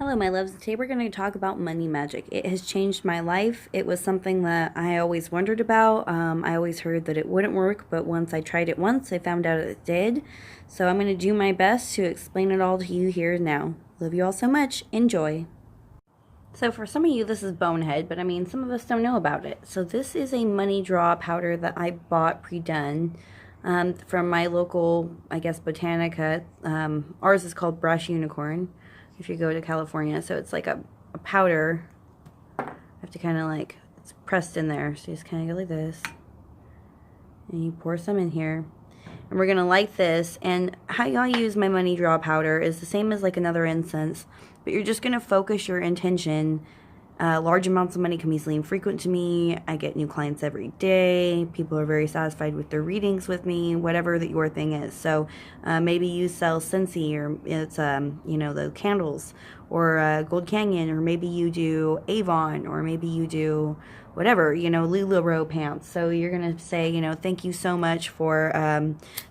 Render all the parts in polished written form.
Hello, my loves. Today we're going to talk about money magic. It has changed my life. It was something that I always wondered about. I always heard that it wouldn't work, but once I tried it once, I found out it did. So I'm going to do my best to explain it all to you here now. Love you all so much. Enjoy. So for some of you, this is bonehead, but I mean, some of us don't know about it. So this is a money draw powder that I bought pre-done from my local, I guess, Botanica. Ours is called Brush Unicorn if you go to California. So it's like a powder. I have to kind of like, it's pressed in there. So you just kind of go like this. And you pour some in here. And we're going to light this. And how y'all use my money draw powder is the same as like another incense. But you're just going to focus your intention. Large amounts of money come easily and frequent to me. I get new clients every day. People are very satisfied with their readings with me, whatever that your thing is. So maybe you sell Scentsy, or it's, you know, the candles, or Gold Canyon, or maybe you do Avon, or maybe you do whatever, you know, LuLaRoe pants. So you're going to say, you know, thank you so much for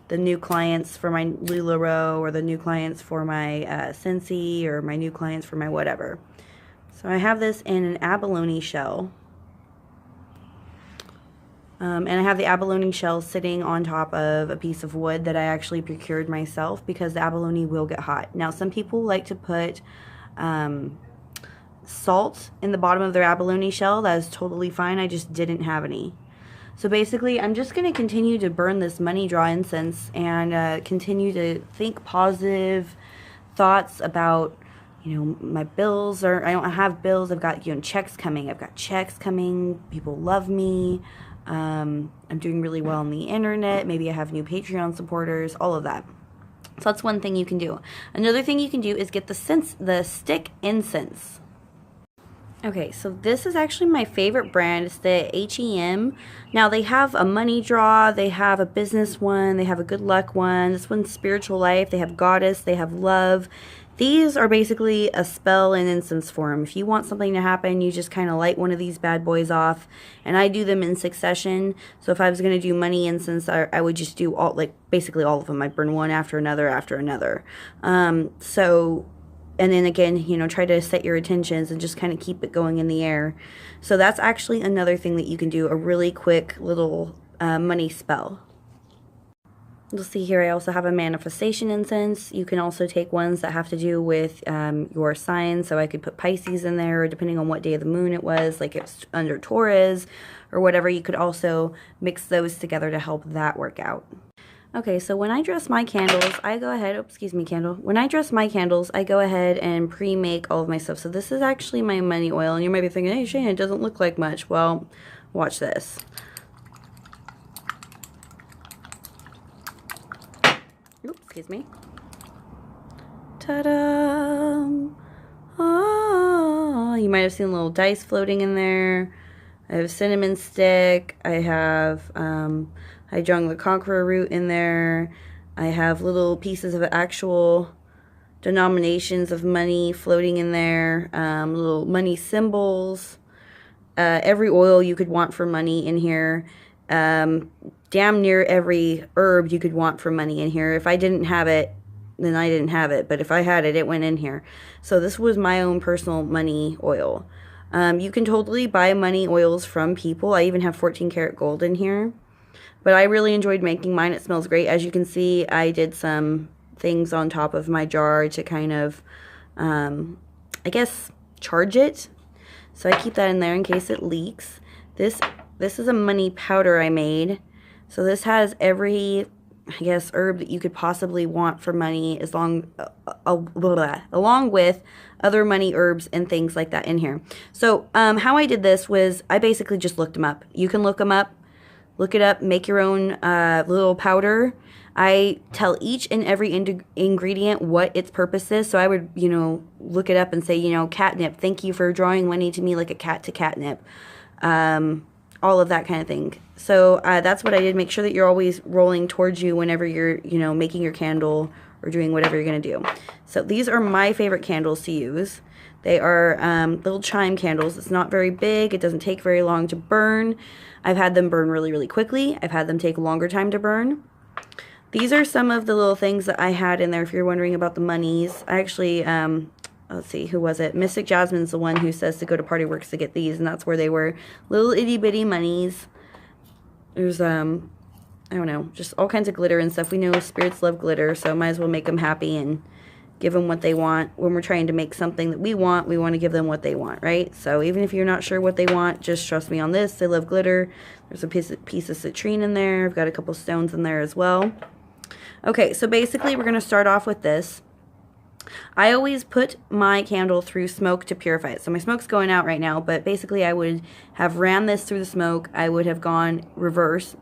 the new clients for my LuLaRoe, or the new clients for my Scentsy, or my new clients for my whatever. So I have this in an abalone shell. And I have the abalone shell sitting on top of a piece of wood that I actually procured myself, because the abalone will get hot. Now, some people like to put salt in the bottom of their abalone shell. That is totally fine. I just didn't have any. So basically, I'm just going to continue to burn this money draw incense and continue to think positive thoughts about, you know, my bills. Or I don't have bills. I've got, you know, checks coming. I've got checks coming. People love me. I'm doing really well on the internet. Maybe I have new Patreon supporters. All of that. So that's one thing you can do. Another thing you can do is get the stick incense. Okay, so this is actually my favorite brand. It's the H-E-M. Now, they have a money draw, they have a business one, they have a good luck one. This one's spiritual life, they have goddess, they have love. These are basically a spell in incense form. If you want something to happen, you just kind of light one of these bad boys off. And I do them in succession. So if I was going to do money incense, I would just do all, like, basically all of them. I'd burn one after another after another. And then again, you know, try to set your intentions and just kind of keep it going in the air. So that's actually another thing that you can do, a really quick little money spell. You'll see here I also have a manifestation incense. You can also take ones that have to do with your sign. So I could put Pisces in there, depending on what day of the moon it was, like it's under Taurus or whatever. You could also mix those together to help that work out. Okay, so when I dress my candles, I go ahead, excuse me, candle. When I dress my candles, I go ahead and pre-make all of my stuff. So this is actually my money oil, and you might be thinking, hey, Shaenna, it doesn't look like much. Well, watch this. Oops, excuse me. Ta-da! Oh, you might have seen little dice floating in there. I have a cinnamon stick. I have Hydrangea the Conqueror root in there. I have little pieces of actual denominations of money floating in there. Little money symbols. Every oil you could want for money in here. Damn near every herb you could want for money in here. If I didn't have it, then I didn't have it. But if I had it, it went in here. So this was my own personal money oil. You can totally buy money oils from people. I even have 14 karat gold in here. But I really enjoyed making mine. It smells great. As you can see, I did some things on top of my jar to kind of, I guess, charge it. So I keep that in there in case it leaks. This is a money powder I made. So this has every, I guess, herb that you could possibly want for money, along with other money herbs and things like that in here. So how I did this was I basically just looked them up. You can look them up. Look it up, make your own little powder. I tell each and every ingredient what its purpose is. So I would, you know, look it up and say, you know, catnip, thank you for drawing money to me like a cat to catnip. All of that kind of thing. So that's what I did. Make sure that you're always rolling towards you whenever you're, you know, making your candle or doing whatever you're going to do. So these are my favorite candles to use. They are little chime candles. It's not very big. It doesn't take very long to burn. I've had them burn really, really quickly. I've had them take a longer time to burn. These are some of the little things that I had in there if you're wondering about the monies. I actually let's see, who was it? Mystic Jasmine's the one who says to go to Party Works to get these, and that's where they were. Little itty bitty monies. There's, I don't know, just all kinds of glitter and stuff. We know spirits love glitter, so might as well make them happy and give them what they want. When we're trying to make something that we want to give them what they want, right? So even if you're not sure what they want, just trust me on this. They love glitter. There's a piece of citrine in there. I've got a couple stones in there as well. Okay, so basically we're going to start off with this. I always put my candle through smoke to purify it. So my smoke's going out right now, but basically I would have ran this through the smoke. I would have gone reverse.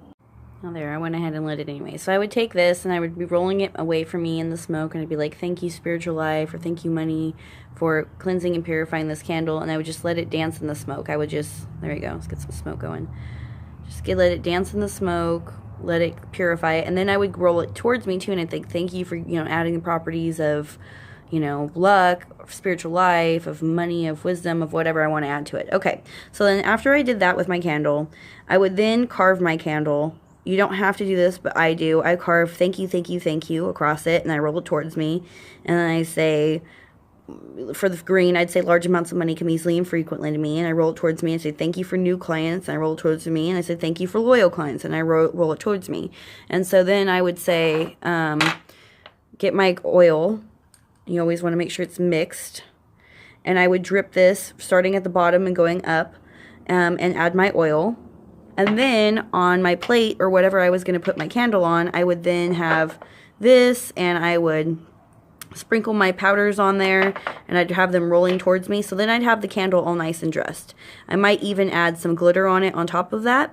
Oh, there, I went ahead and lit it anyway. So I would take this and I would be rolling it away from me in the smoke, and I'd be like, thank you, spiritual life, or thank you, money, for cleansing and purifying this candle. And I would just let it dance in the smoke. I would just, there you go, let's get some smoke going. Just let it dance in the smoke, let it purify it, and then I would roll it towards me too, and I'd think, thank you for, adding the properties of, luck, of spiritual life, of money, of wisdom, of whatever I want to add to it. Okay, so then after I did that with my candle, I would then carve my candle. You don't have to do this, but I do. I carve thank you, thank you, thank you across it, and I roll it towards me, and then I say, for the green, I'd say large amounts of money come easily and frequently to me, and I roll it towards me and say thank you for new clients, and I roll it towards me, and I say thank you for loyal clients, and I roll it towards me. And so then I would say, get my oil. You always want to make sure it's mixed. And I would drip this, starting at the bottom and going up, and add my oil. And then on my plate, or whatever I was going to put my candle on, I would then have this, and I would sprinkle my powders on there, and I'd have them rolling towards me. So then I'd have the candle all nice and dressed. I might even add some glitter on it on top of that.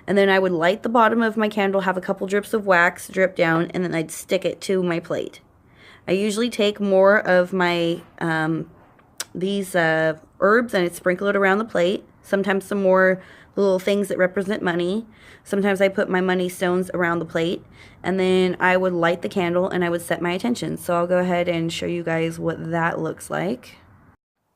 And then I would light the bottom of my candle, have a couple drips of wax drip down, and then I'd stick it to my plate. I usually take more of my these herbs and I'd sprinkle it around the plate. Sometimes some more little things that represent money. Sometimes I put my money stones around the plate, and then I would light the candle and I would set my intention. So I'll go ahead and show you guys what that looks like.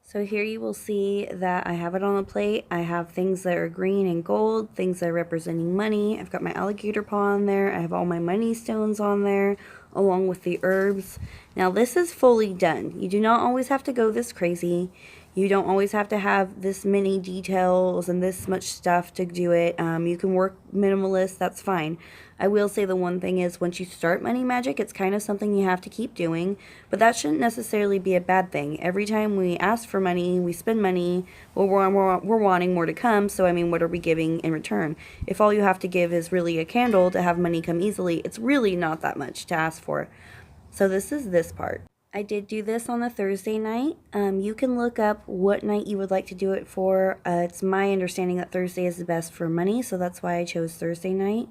So here you will see that I have it on the plate. I have things that are green and gold, things that are representing money. I've got my alligator paw on there. I have all my money stones on there, along with the herbs. Now this is fully done. You do not always have to go this crazy. You don't always have to have this many details and this much stuff to do it. You can work minimalist, that's fine. I will say the one thing is, once you start money magic, it's kind of something you have to keep doing, but that shouldn't necessarily be a bad thing. Every time we ask for money, we spend money, well, we're wanting more to come, so I mean, what are we giving in return? If all you have to give is really a candle to have money come easily, it's really not that much to ask for. So this is this part. I did do this on a Thursday night. You can look up what night you would like to do it for. It's my understanding that Thursday is the best for money, so that's why I chose Thursday night.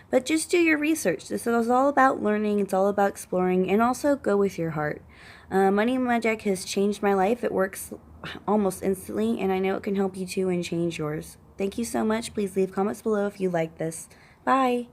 But just do your research. This is all about learning. It's all about exploring, and also go with your heart. Money Magic has changed my life. It works almost instantly, and I know it can help you too and change yours. Thank you so much. Please leave comments below if you like this. Bye.